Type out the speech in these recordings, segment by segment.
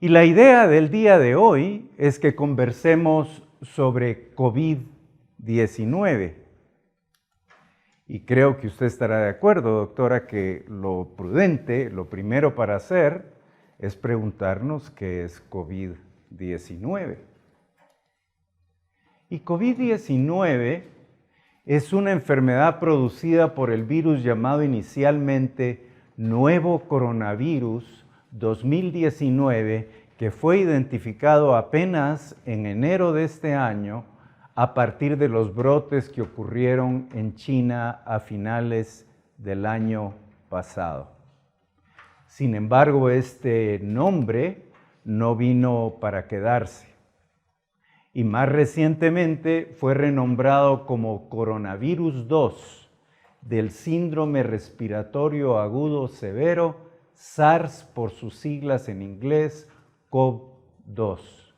Y la idea del día de hoy es que conversemos sobre COVID-19. Y creo que usted estará de acuerdo, doctora, que lo prudente, lo primero para hacer es preguntarnos qué es COVID-19. Y COVID-19 es una enfermedad producida por el virus llamado inicialmente nuevo coronavirus 2019, que fue identificado apenas en enero de este año a partir de los brotes que ocurrieron en China a finales del año pasado. Sin embargo, este nombre no vino para quedarse y más recientemente fue renombrado como coronavirus 2 del síndrome respiratorio agudo severo, SARS por sus siglas en inglés, CoV-2.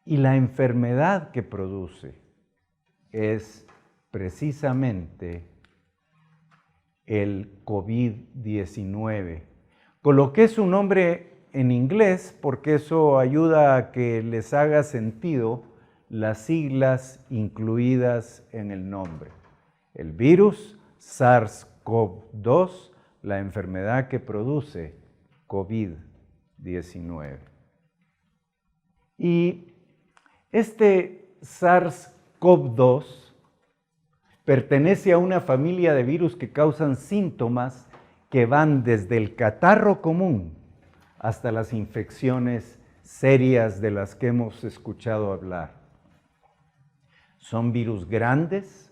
Y la enfermedad que produce es precisamente el COVID-19. Coloqué su nombre en inglés porque eso ayuda a que les haga sentido las siglas incluidas en el nombre. El virus SARS-CoV-2, la enfermedad que produce COVID-19. Y este SARS-CoV-2 pertenece a una familia de virus que causan síntomas que van desde el catarro común hasta las infecciones serias de las que hemos escuchado hablar. Son virus grandes,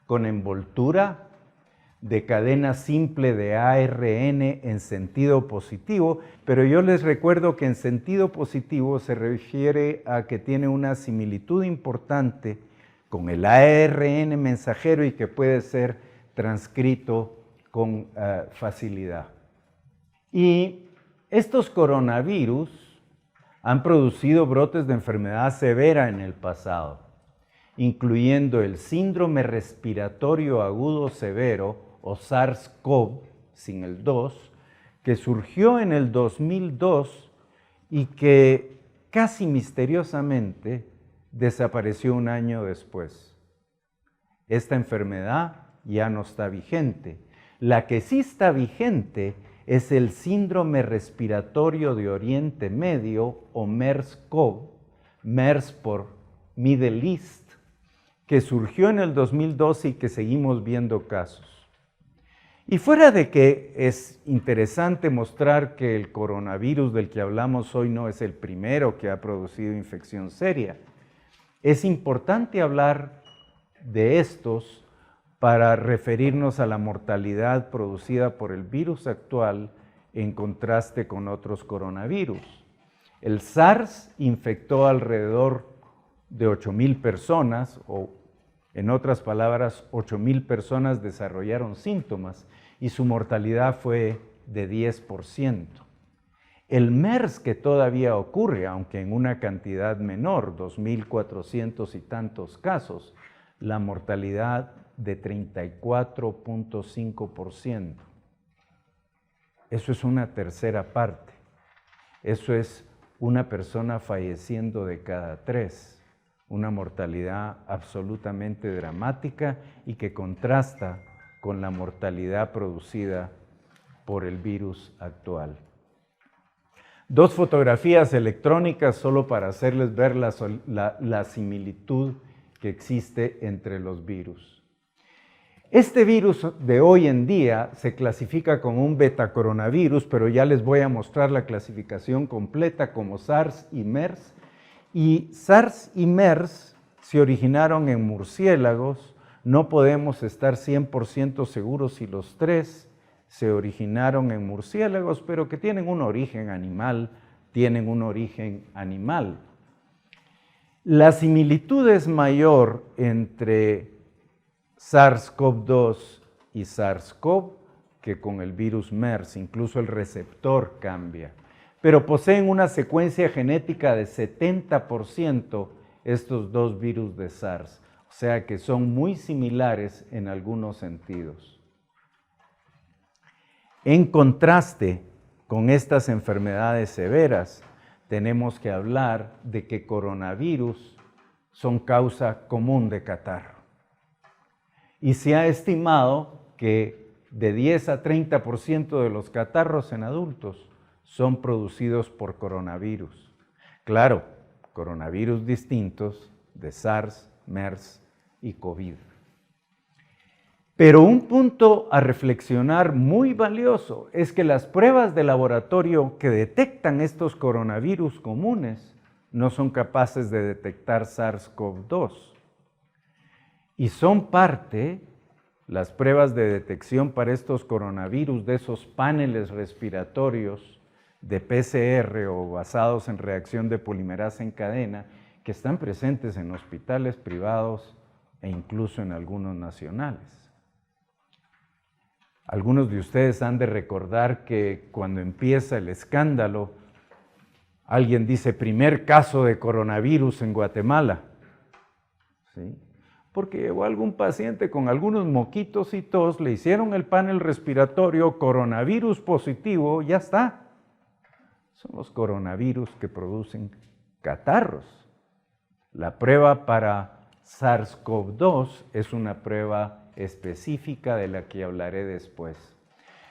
con envoltura de cadena simple de ARN en sentido positivo, pero yo les recuerdo que en sentido positivo se refiere a que tiene una similitud importante con el ARN mensajero y que puede ser transcrito con facilidad. Y estos coronavirus han producido brotes de enfermedad severa en el pasado, incluyendo el síndrome respiratorio agudo severo o SARS-CoV, sin el 2, que surgió en el 2002 y que casi misteriosamente desapareció un año después. Esta enfermedad ya no está vigente. La que sí está vigente es el síndrome respiratorio de Oriente Medio o MERS-CoV, MERS por Middle East, que surgió en el 2012 y que seguimos viendo casos. Y fuera de que es interesante mostrar que el coronavirus del que hablamos hoy no es el primero que ha producido infección seria, es importante hablar de estos para referirnos a la mortalidad producida por el virus actual en contraste con otros coronavirus. El SARS infectó alrededor de 8,000 personas, o en otras palabras, 8,000 personas desarrollaron síntomas y su mortalidad fue de 10%. El MERS, que todavía ocurre, aunque en una cantidad menor, 2,400 y tantos casos, la mortalidad de 34.5%. Eso es una tercera parte. Eso es una persona falleciendo de cada 3. Una mortalidad absolutamente dramática y que contrasta con la mortalidad producida por el virus actual. 2 fotografías electrónicas solo para hacerles ver la similitud que existe entre los virus. Este virus de hoy en día se clasifica como un betacoronavirus, pero ya les voy a mostrar la clasificación completa como SARS y MERS. Y SARS y MERS se originaron en murciélagos. No podemos estar 100% seguros si los 3 se originaron en murciélagos, pero que tienen un origen animal, La similitud es mayor entre SARS-CoV-2 y SARS-CoV que con el virus MERS, incluso el receptor cambia. Pero poseen una secuencia genética de 70% estos 2 virus de SARS, o sea que son muy similares en algunos sentidos. En contraste con estas enfermedades severas, tenemos que hablar de que coronavirus son causa común de catarro. Y se ha estimado que de 10 a 30% de los catarros en adultos son producidos por coronavirus. Claro, coronavirus distintos de SARS, MERS y COVID. Pero un punto a reflexionar muy valioso es que las pruebas de laboratorio que detectan estos coronavirus comunes no son capaces de detectar SARS-CoV-2. Y son parte, las pruebas de detección para estos coronavirus, de esos paneles respiratorios de PCR o basados en reacción de polimerasa en cadena, que están presentes en hospitales privados e incluso en algunos nacionales. Algunos de ustedes han de recordar que cuando empieza el escándalo, alguien dice, primer caso de coronavirus en Guatemala. ¿Sí? Porque llegó algún paciente con algunos moquitos y tos, le hicieron el panel respiratorio, coronavirus positivo, ya está. Son los coronavirus que producen catarros. La prueba para SARS-CoV-2 es una prueba específica de la que hablaré después.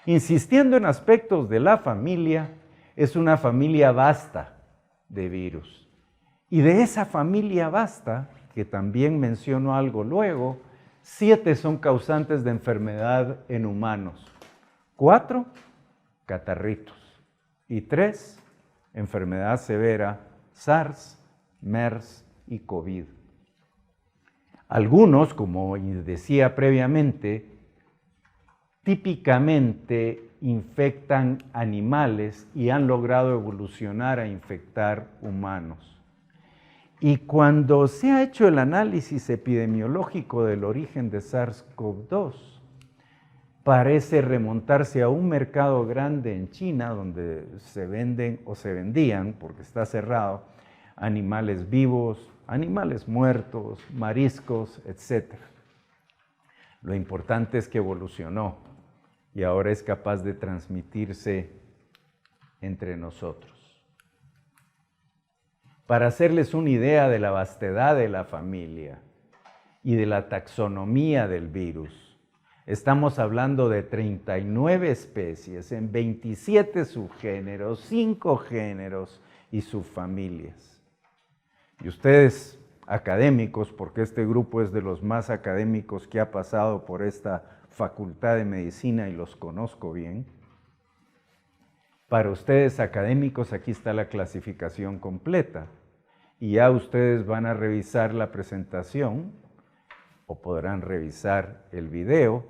Insistiendo en aspectos de la familia, es una familia vasta de virus. Y de esa familia vasta, que también menciono algo luego, 7 son causantes de enfermedad en humanos, 4 catarritos y 3 enfermedad severa, SARS, MERS y COVID. Algunos, como decía previamente, típicamente infectan animales y han logrado evolucionar a infectar humanos. Y cuando se ha hecho el análisis epidemiológico del origen de SARS-CoV-2, parece remontarse a un mercado grande en China donde se venden o se vendían, porque está cerrado, animales vivos, animales muertos, mariscos, etc. Lo importante es que evolucionó y ahora es capaz de transmitirse entre nosotros. Para hacerles una idea de la vastedad de la familia y de la taxonomía del virus, estamos hablando de 39 especies en 27 subgéneros, 5 géneros y subfamilias. Y ustedes, académicos, porque este grupo es de los más académicos que ha pasado por esta facultad de medicina y los conozco bien, para ustedes académicos aquí está la clasificación completa y ya ustedes van a revisar la presentación o podrán revisar el video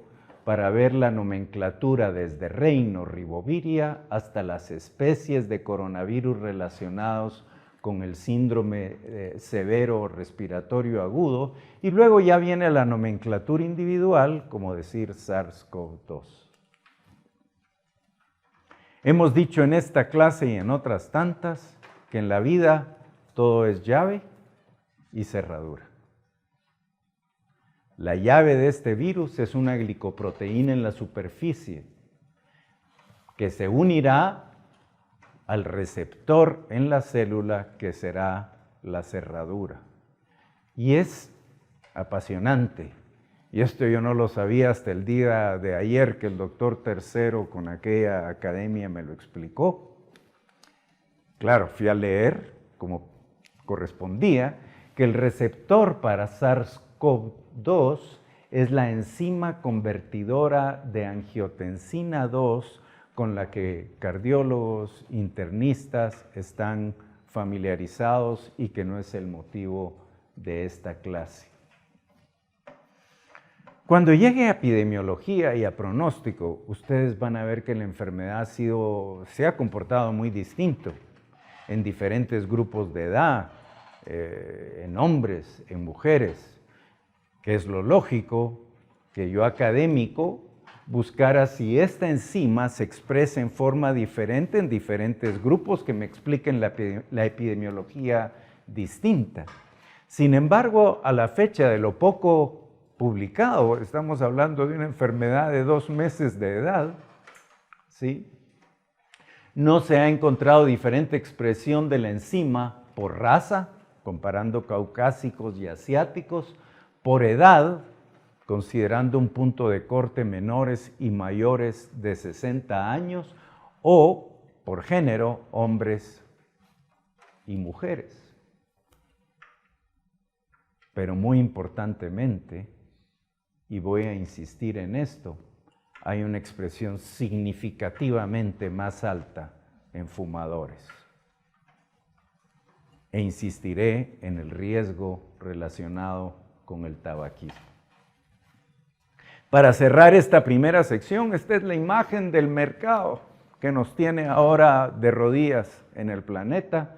para ver la nomenclatura desde reino Riboviria hasta las especies de coronavirus relacionados con el síndrome severo respiratorio agudo, y luego ya viene la nomenclatura individual, como decir SARS-CoV-2. Hemos dicho en esta clase y en otras tantas que en la vida todo es llave y cerradura. La llave de este virus es una glicoproteína en la superficie que se unirá al receptor en la célula que será la cerradura. Y es apasionante. Y esto yo no lo sabía hasta el día de ayer que el doctor Tercero con aquella academia me lo explicó. Claro, fui a leer, como correspondía, que el receptor para SARS-CoV-2 es la enzima convertidora de angiotensina 2 con la que cardiólogos, internistas están familiarizados y que no es el motivo de esta clase. Cuando llegue a epidemiología y a pronóstico, ustedes van a ver que la enfermedad se ha comportado muy distinto en diferentes grupos de edad, en hombres, en mujeres, que es lo lógico que yo académico buscara si esta enzima se expresa en forma diferente en diferentes grupos que me expliquen la epidemiología distinta. Sin embargo, a la fecha de lo poco publicado, estamos hablando de una enfermedad de 2 meses de edad, ¿sí? No se ha encontrado diferente expresión de la enzima por raza, comparando caucásicos y asiáticos, por edad, considerando un punto de corte menores y mayores de 60 años, o por género, hombres y mujeres. Pero muy importantemente, y voy a insistir en esto, hay una expresión significativamente más alta en fumadores. E insistiré en el riesgo relacionado con el tabaquismo. Para cerrar esta primera sección, esta es la imagen del mercado que nos tiene ahora de rodillas en el planeta,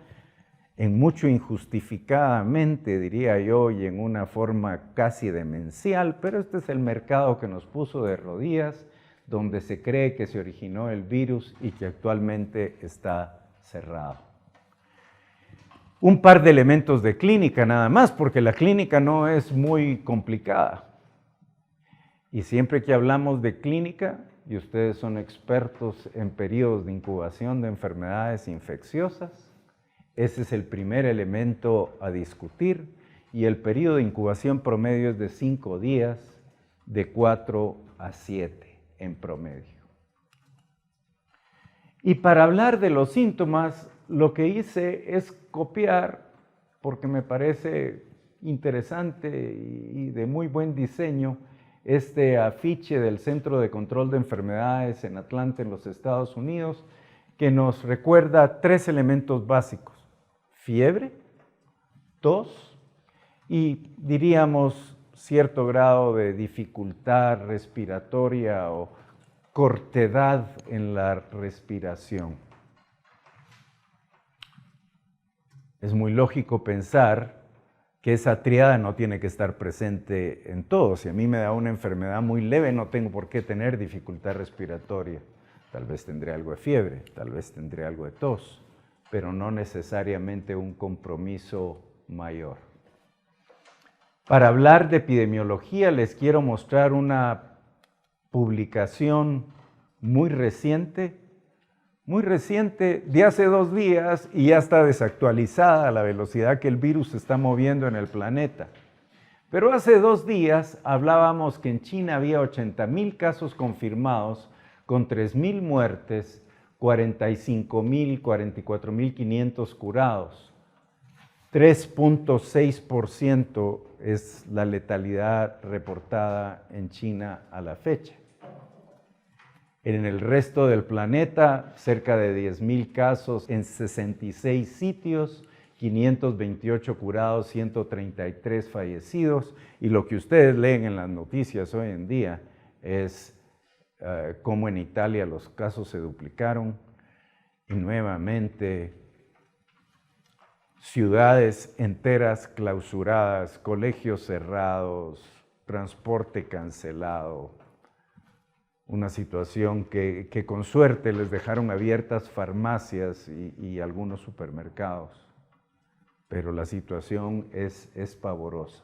en mucho injustificadamente, diría yo, y en una forma casi demencial, pero este es el mercado que nos puso de rodillas, donde se cree que se originó el virus y que actualmente está cerrado. Un par de elementos de clínica nada más, porque la clínica no es muy complicada. Y siempre que hablamos de clínica, y ustedes son expertos en periodos de incubación de enfermedades infecciosas, ese es el primer elemento a discutir, y el periodo de incubación promedio es de 5 días, de 4 a 7 en promedio. Y para hablar de los síntomas, lo que hice es copiar, porque me parece interesante y de muy buen diseño, este afiche del Centro de Control de Enfermedades en Atlanta, en los Estados Unidos, que nos recuerda 3 elementos básicos: fiebre, tos y, diríamos, cierto grado de dificultad respiratoria o cortedad en la respiración. Es muy lógico pensar que esa tríada no tiene que estar presente en todos. Si a mí me da una enfermedad muy leve, no tengo por qué tener dificultad respiratoria. Tal vez tendré algo de fiebre, tal vez tendré algo de tos, pero no necesariamente un compromiso mayor. Para hablar de epidemiología, les quiero mostrar una publicación muy reciente de hace 2 días, y ya está desactualizada a la velocidad que el virus se está moviendo en el planeta. Pero hace 2 días hablábamos que en China había 80,000 casos confirmados, con 3,000 muertes, 45,000, 44,500 curados. 3.6% es la letalidad reportada en China a la fecha. En el resto del planeta, cerca de 10,000 casos en 66 sitios, 528 curados, 133 fallecidos. Y lo que ustedes leen en las noticias hoy en día es cómo en Italia los casos se duplicaron y nuevamente ciudades enteras clausuradas, colegios cerrados, transporte cancelado. Una situación que con suerte les dejaron abiertas farmacias y algunos supermercados, pero la situación es pavorosa.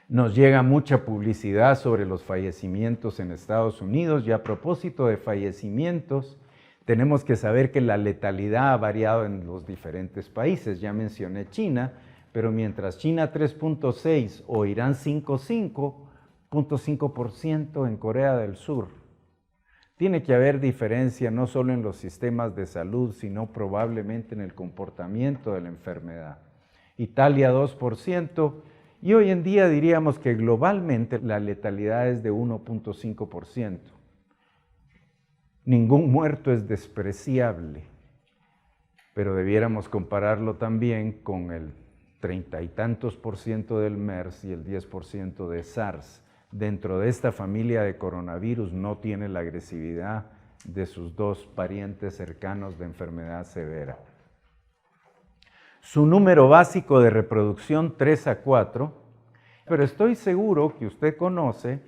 Nos llega mucha publicidad sobre los fallecimientos en Estados Unidos, y a propósito de fallecimientos, tenemos que saber que la letalidad ha variado en los diferentes países. Ya mencioné China, pero mientras China 3.6 o Irán 5.5% en Corea del Sur. Tiene que haber diferencia no solo en los sistemas de salud, sino probablemente en el comportamiento de la enfermedad. Italia 2%, y hoy en día diríamos que globalmente la letalidad es de 1.5%. Ningún muerto es despreciable, pero debiéramos compararlo también con el 30 y tantos % del MERS y el 10% de SARS. Dentro de esta familia de coronavirus no tiene la agresividad de sus 2 parientes cercanos de enfermedad severa. Su número básico de reproducción 3 a 4, pero estoy seguro que usted conoce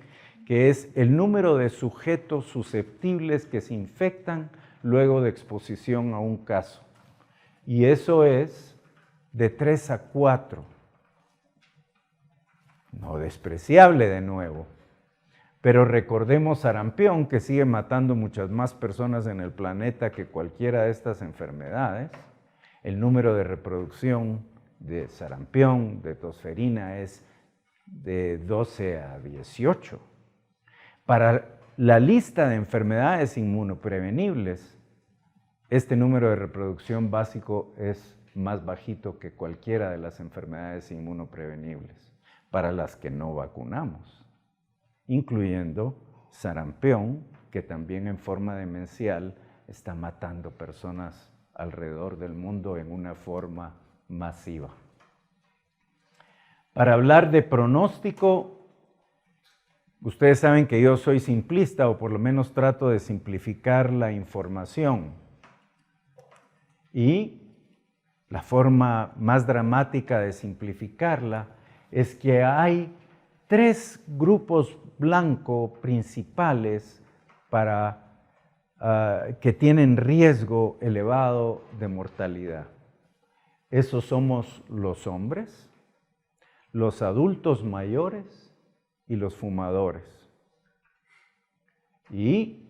que es el número de sujetos susceptibles que se infectan luego de exposición a un caso. Y eso es de 3 a 4. No despreciable de nuevo, Pero recordemos sarampión, que sigue matando muchas más personas en el planeta que cualquiera de estas enfermedades. El número de reproducción de sarampión, de tosferina, es de 12 a 18. Para la lista de enfermedades inmunoprevenibles, este número de reproducción básico es más bajito que cualquiera de las enfermedades inmunoprevenibles para las que no vacunamos, incluyendo sarampión, que también en forma demencial está matando personas alrededor del mundo en una forma masiva. Para hablar de pronóstico, ustedes saben que yo soy simplista, o por lo menos trato de simplificar la información. Y la forma más dramática de simplificarla es que hay 3 grupos blancos principales que tienen riesgo elevado de mortalidad. Esos somos los hombres, los adultos mayores y los fumadores. Y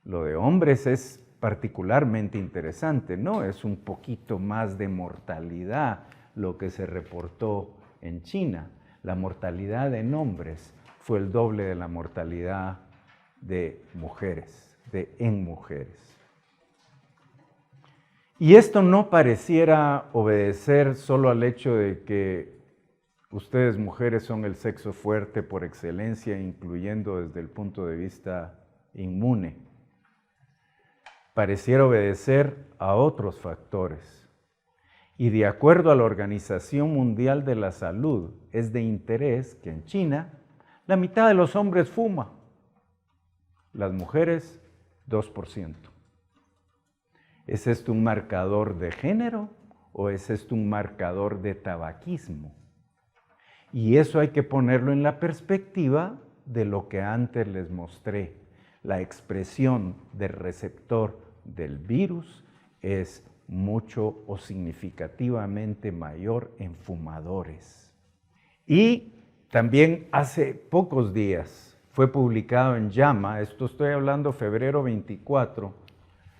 lo de hombres es particularmente interesante, ¿no? Es un poquito más de mortalidad lo que se reportó en China. La mortalidad en hombres fue el doble de la mortalidad de mujeres, en mujeres. Y esto no pareciera obedecer solo al hecho de que ustedes mujeres son el sexo fuerte por excelencia, incluyendo desde el punto de vista inmune. Pareciera obedecer a otros factores. Y de acuerdo a la Organización Mundial de la Salud, es de interés que en China la mitad de los hombres fuma, las mujeres 2%. ¿Es esto un marcador de género o es esto un marcador de tabaquismo? Y eso hay que ponerlo en la perspectiva de lo que antes les mostré. La expresión del receptor del virus es mucho o significativamente mayor en fumadores. Y también hace pocos días fue publicado en JAMA, esto estoy hablando febrero 24,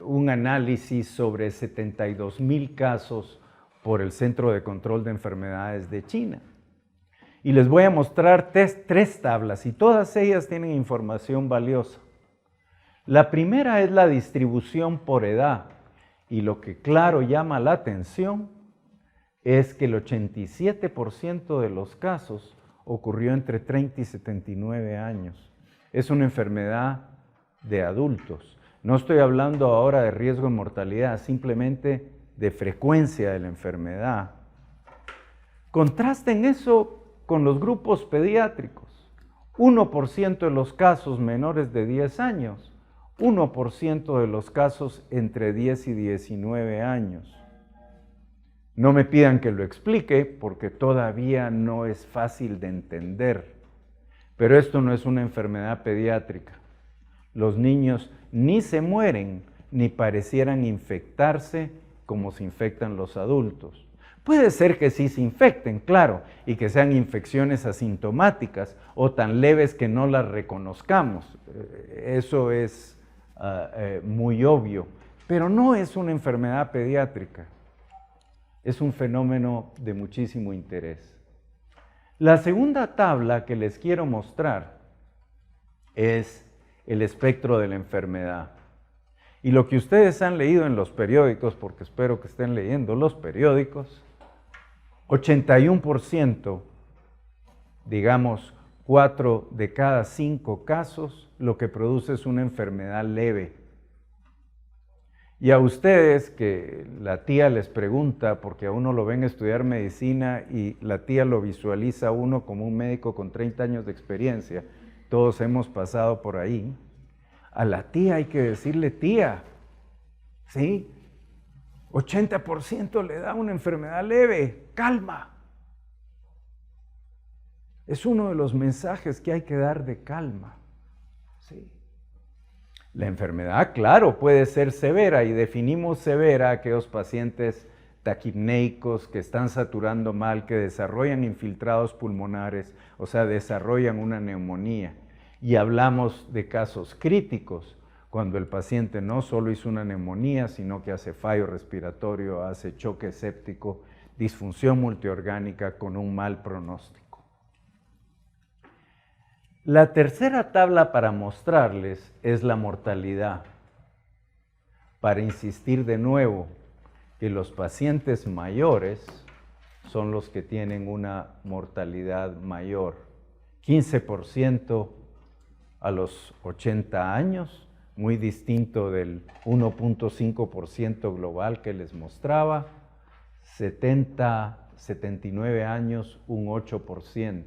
un análisis sobre 72,000 casos por el Centro de Control de Enfermedades de China. Y les voy a mostrar 3 tablas y todas ellas tienen información valiosa. La primera es la distribución por edad, y lo que claro llama la atención es que el 87% de los casos ocurrió entre 30 y 79 años. Es una enfermedad de adultos. No estoy hablando ahora de riesgo de mortalidad, simplemente de frecuencia de la enfermedad. Contrasten eso con los grupos pediátricos. 1% de los casos menores de 10 años. 1% de los casos entre 10 y 19 años. No me pidan que lo explique porque todavía no es fácil de entender, pero esto no es una enfermedad pediátrica. Los niños ni se mueren ni parecieran infectarse como se infectan los adultos. Puede ser que sí se infecten, claro, y que sean infecciones asintomáticas o tan leves que no las reconozcamos. Eso es muy obvio, pero no es una enfermedad pediátrica. Es un fenómeno de muchísimo interés. La segunda tabla que les quiero mostrar es el espectro de la enfermedad. Y lo que ustedes han leído en los periódicos, porque espero que estén leyendo los periódicos, 81%, digamos 4 de cada 5 casos, lo que produce es una enfermedad leve. Y a ustedes que la tía les pregunta, porque a uno lo ven estudiar medicina y la tía lo visualiza a uno como un médico con 30 años de experiencia, todos hemos pasado por ahí, a la tía hay que decirle tía, ¿sí? 80% le da una enfermedad leve, calma. Es uno de los mensajes que hay que dar de calma, ¿sí? La enfermedad, claro, puede ser severa y definimos severa a aquellos pacientes taquipneicos que están saturando mal, que desarrollan infiltrados pulmonares, o sea, desarrollan una neumonía. Y hablamos de casos críticos, cuando el paciente no solo hizo una neumonía, sino que hace fallo respiratorio, hace choque séptico, disfunción multiorgánica con un mal pronóstico. La tercera tabla para mostrarles es la mortalidad. Para insistir de nuevo que los pacientes mayores son los que tienen una mortalidad mayor. 15% a los 80 años, muy distinto del 1.5% global que les mostraba. 79 años, un 8%.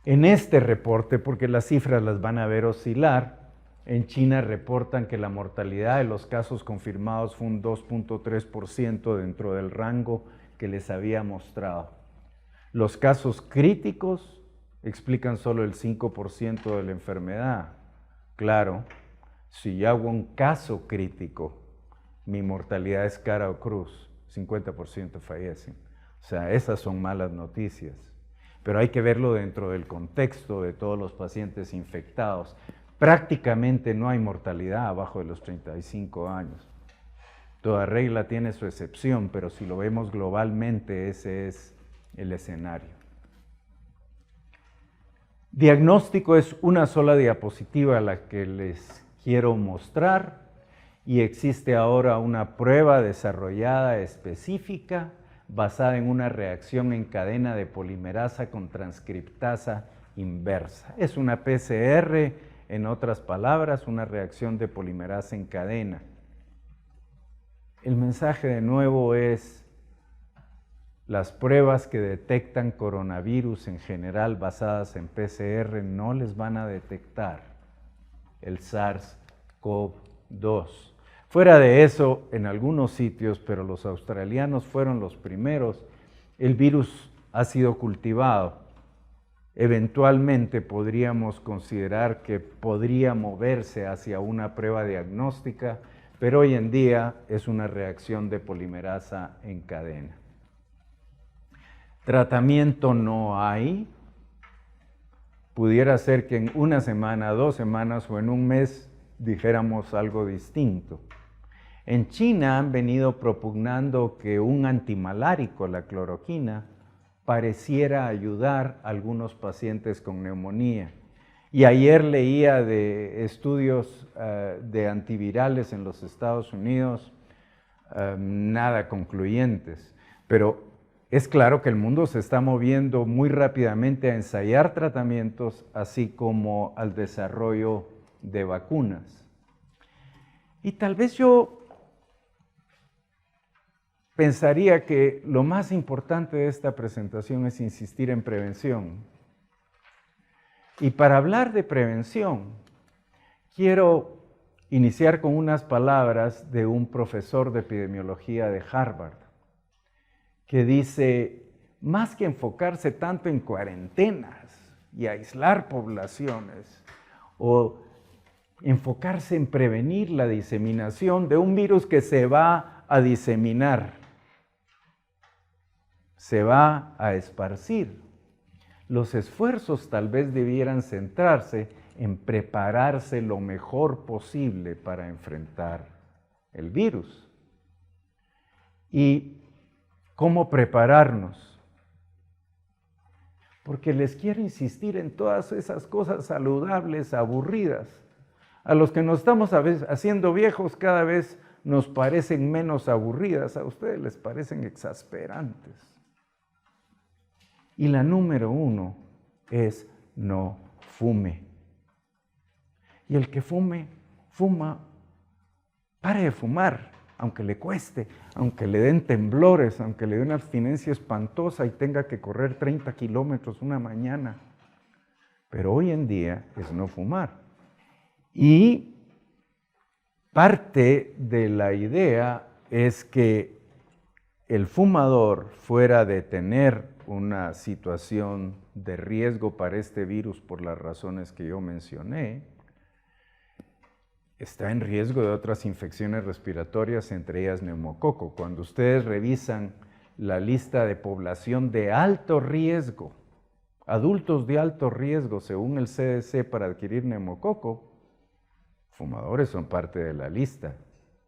En este reporte, porque las cifras las van a ver oscilar, en China reportan que la mortalidad de los casos confirmados fue un 2.3% dentro del rango que les había mostrado. Los casos críticos explican solo el 5% de la enfermedad. Claro, si yo hago un caso crítico, mi mortalidad es cara o cruz, 50% fallecen. O sea, esas son malas noticias. Pero hay que verlo dentro del contexto de todos los pacientes infectados. Prácticamente no hay mortalidad abajo de los 35 años. Toda regla tiene su excepción, pero si lo vemos globalmente, ese es el escenario. Diagnóstico es una sola diapositiva la que les quiero mostrar, y existe ahora una prueba desarrollada específica basada en una reacción en cadena de polimerasa con transcriptasa inversa. Es una PCR, en otras palabras, una reacción de polimerasa en cadena. El mensaje de nuevo es: las pruebas que detectan coronavirus en general basadas en PCR no les van a detectar el SARS-CoV-2. Fuera de eso, en algunos sitios, pero los australianos fueron los primeros, el virus ha sido cultivado. Eventualmente podríamos considerar que podría moverse hacia una prueba diagnóstica, pero hoy en día es una reacción de polimerasa en cadena. Tratamiento no hay. Pudiera ser que en una semana, 2 semanas o en un mes dijéramos algo distinto. En China han venido propugnando que un antimalárico, la cloroquina, pareciera ayudar a algunos pacientes con neumonía. Y ayer leía de estudios de antivirales en los Estados Unidos, nada concluyentes, pero es claro que el mundo se está moviendo muy rápidamente a ensayar tratamientos, así como al desarrollo de vacunas. Y tal vez yo pensaría que lo más importante de esta presentación es insistir en prevención. Y para hablar de prevención, quiero iniciar con unas palabras de un profesor de epidemiología de Harvard, que dice: más que enfocarse tanto en cuarentenas y aislar poblaciones, o enfocarse en prevenir la diseminación de un virus que se va a diseminar, se va a esparcir, los esfuerzos tal vez debieran centrarse en prepararse lo mejor posible para enfrentar el virus. ¿Y cómo prepararnos? Porque les quiero insistir en todas esas cosas saludables, aburridas. A los que nos estamos haciendo viejos cada vez nos parecen menos aburridas, a ustedes les parecen exasperantes. Y la número 1 es: no fume. Y el que fuma, pare de fumar, aunque le cueste, aunque le den temblores, aunque le dé una abstinencia espantosa y tenga que correr 30 kilómetros una mañana. Pero hoy en día es no fumar. Y parte de la idea es que el fumador, fuera de tener una situación de riesgo para este virus por las razones que yo mencioné, está en riesgo de otras infecciones respiratorias, entre ellas neumococo. Cuando ustedes revisan la lista de población de alto riesgo adultos de alto riesgo según el CDC para adquirir neumococo, fumadores son parte de la lista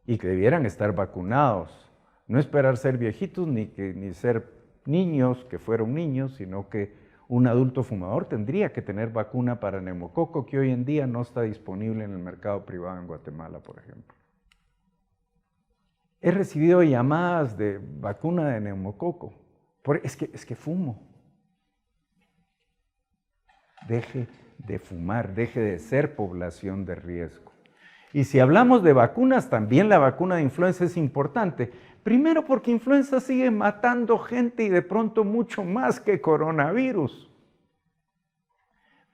y que debieran estar vacunados. No esperar ser viejitos ni ser niños, que fueron niños, sino que un adulto fumador tendría que tener vacuna para neumococo, que hoy en día no está disponible en el mercado privado en Guatemala, por ejemplo. He recibido llamadas de vacuna de neumococo. Es que fumo. Deje de fumar, deje de ser población de riesgo. Y si hablamos de vacunas, también la vacuna de influenza es importante. Primero porque influenza sigue matando gente y de pronto mucho más que coronavirus.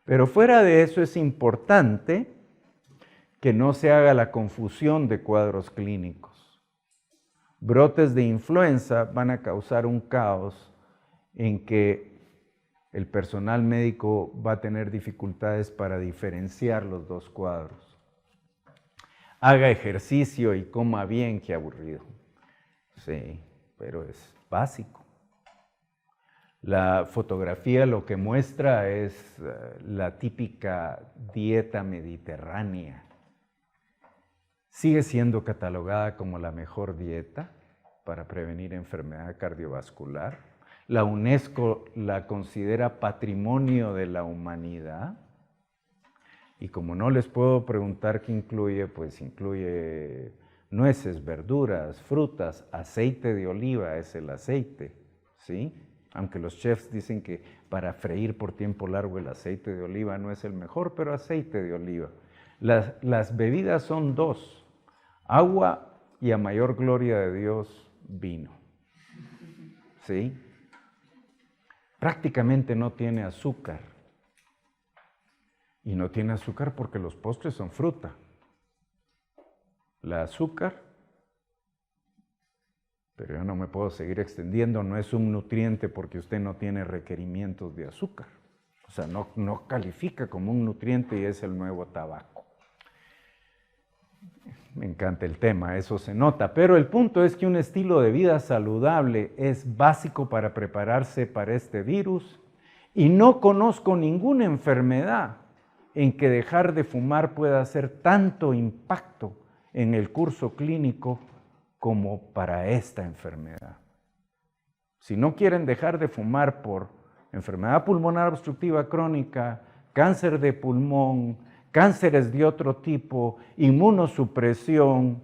Pero fuera de eso es importante que no se haga la confusión de cuadros clínicos. Brotes de influenza van a causar un caos en que el personal médico va a tener dificultades para diferenciar los dos cuadros. Haga ejercicio y coma bien, qué aburrido. Sí, pero es básico. La fotografía lo que muestra es la típica dieta mediterránea. Sigue siendo catalogada como la mejor dieta para prevenir enfermedad cardiovascular. La UNESCO la considera patrimonio de la humanidad. Y como no les puedo preguntar qué incluye, pues incluye nueces, verduras, frutas, aceite de oliva es el aceite, ¿sí? Aunque los chefs dicen que para freír por tiempo largo el aceite de oliva no es el mejor, pero aceite de oliva. Las bebidas son dos, agua y a mayor gloria de Dios, vino, ¿sí? Prácticamente no tiene azúcar. Y no tiene azúcar porque los postres son fruta. La azúcar, pero yo no me puedo seguir extendiendo, no es un nutriente porque usted no tiene requerimientos de azúcar. O sea, no califica como un nutriente y es el nuevo tabaco. Me encanta el tema, eso se nota, pero el punto es que un estilo de vida saludable es básico para prepararse para este virus y no conozco ninguna enfermedad en que dejar de fumar pueda hacer tanto impacto en el curso clínico como para esta enfermedad. Si no quieren dejar de fumar por enfermedad pulmonar obstructiva crónica, cáncer de pulmón, cánceres de otro tipo, inmunosupresión,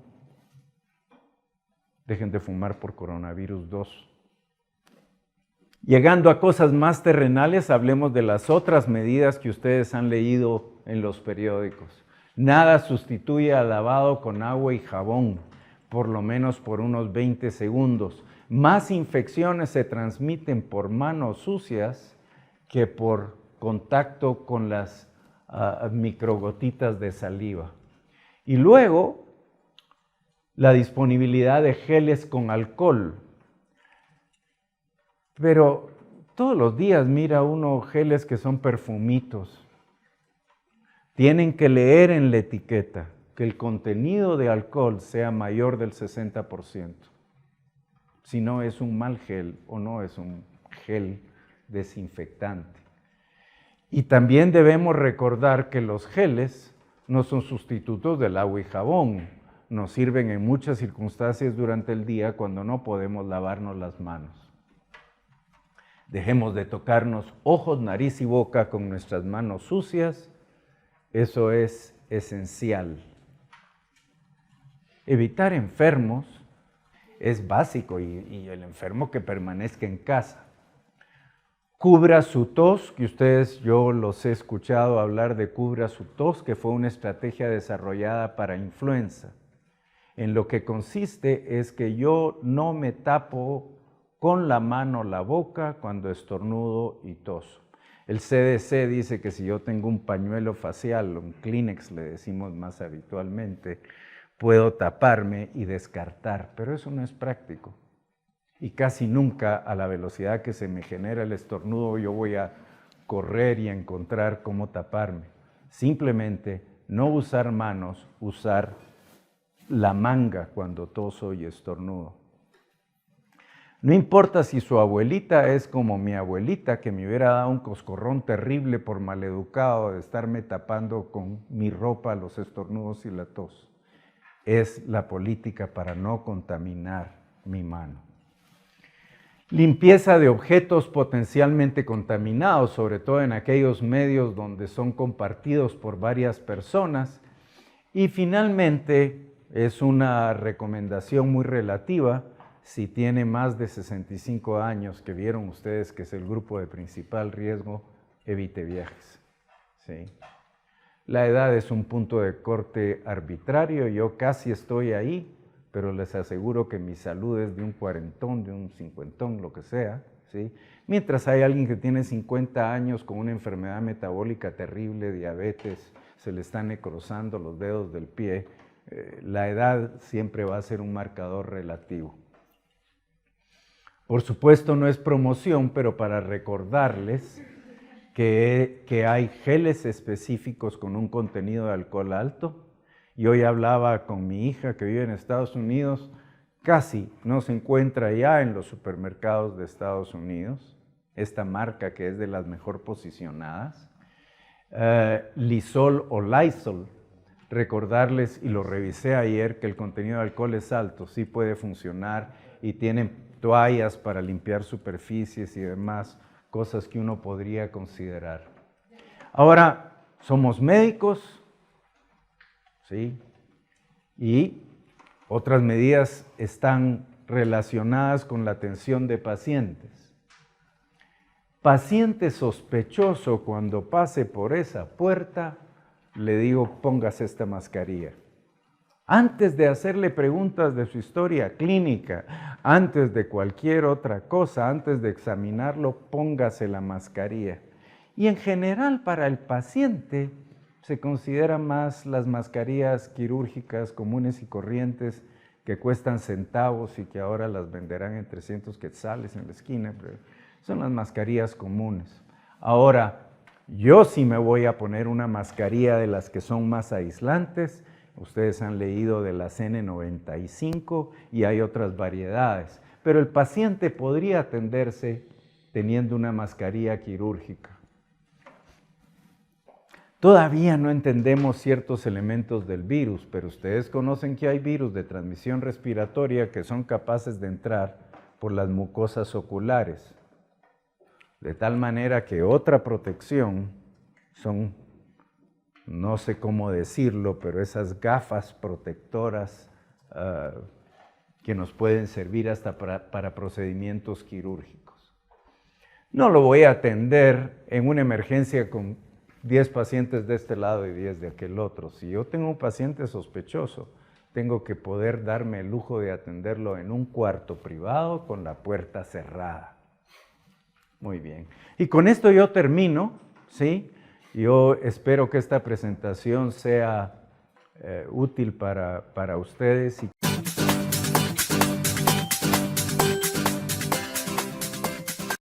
dejen de fumar por coronavirus 2. Llegando a cosas más terrenales, hablemos de las otras medidas que ustedes han leído en los periódicos. Nada sustituye al lavado con agua y jabón, por lo menos por unos 20 segundos. Más infecciones se transmiten por manos sucias que por contacto con las microgotitas de saliva. Y luego, la disponibilidad de geles con alcohol. Pero todos los días mira uno geles que son perfumitos. Tienen que leer en la etiqueta que el contenido de alcohol sea mayor del 60%. Si no es un mal gel o no es un gel desinfectante. Y también debemos recordar que los geles no son sustitutos del agua y jabón. Nos sirven en muchas circunstancias durante el día cuando no podemos lavarnos las manos. Dejemos de tocarnos ojos, nariz y boca con nuestras manos sucias. Eso es esencial. Evitar enfermos es básico y el enfermo que permanezca en casa. Cubra su tos, que yo los he escuchado hablar de cubra su tos, que fue una estrategia desarrollada para influenza. En lo que consiste es que yo no me tapo con la mano la boca cuando estornudo y toso. El CDC dice que si yo tengo un pañuelo facial, un Kleenex le decimos más habitualmente, puedo taparme y descartar, pero eso no es práctico. Y casi nunca a la velocidad que se me genera el estornudo yo voy a correr y a encontrar cómo taparme. Simplemente no usar manos, usar la manga cuando toso y estornudo. No importa si su abuelita es como mi abuelita, que me hubiera dado un coscorrón terrible por maleducado de estarme tapando con mi ropa los estornudos y la tos. Es la política para no contaminar mi mano. Limpieza de objetos potencialmente contaminados, sobre todo en aquellos medios donde son compartidos por varias personas. Y finalmente, es una recomendación muy relativa, si tiene más de 65 años, que vieron ustedes que es el grupo de principal riesgo, evite viajes. ¿Sí? La edad es un punto de corte arbitrario, yo casi estoy ahí, pero les aseguro que mi salud es de un cuarentón, de un cincuentón, lo que sea, ¿sí? Mientras hay alguien que tiene 50 años con una enfermedad metabólica terrible, diabetes, se le están necrosando los dedos del pie, la edad siempre va a ser un marcador relativo. Por supuesto no es promoción, pero para recordarles que hay geles específicos con un contenido de alcohol alto. Y hoy hablaba con mi hija que vive en Estados Unidos, casi no se encuentra ya en los supermercados de Estados Unidos, esta marca que es de las mejor posicionadas. Lysol o Lysol, recordarles, y lo revisé ayer, que el contenido de alcohol es alto, sí puede funcionar y tienen toallas para limpiar superficies y demás, cosas que uno podría considerar. Ahora, somos médicos, ¿sí? Y otras medidas están relacionadas con la atención de pacientes. Paciente sospechoso, cuando pase por esa puerta, le digo, póngase esta mascarilla. Antes de hacerle preguntas de su historia clínica, antes de cualquier otra cosa, antes de examinarlo, póngase la mascarilla. Y en general para el paciente se consideran más las mascarillas quirúrgicas comunes y corrientes que cuestan centavos y que ahora las venderán en 300 quetzales en la esquina, pero son las mascarillas comunes. Ahora, yo sí me voy a poner una mascarilla de las que son más aislantes. Ustedes han leído de las N95 y hay otras variedades, pero el paciente podría atenderse teniendo una mascarilla quirúrgica. Todavía no entendemos ciertos elementos del virus, pero ustedes conocen que hay virus de transmisión respiratoria que son capaces de entrar por las mucosas oculares, de tal manera que otra protección son, no sé cómo decirlo, pero esas gafas protectoras que nos pueden servir hasta para procedimientos quirúrgicos. No lo voy a atender en una emergencia con 10 pacientes de este lado y 10 de aquel otro. Si yo tengo un paciente sospechoso, tengo que poder darme el lujo de atenderlo en un cuarto privado con la puerta cerrada. Muy bien. Y con esto yo termino, ¿sí? Yo espero que esta presentación sea útil para ustedes y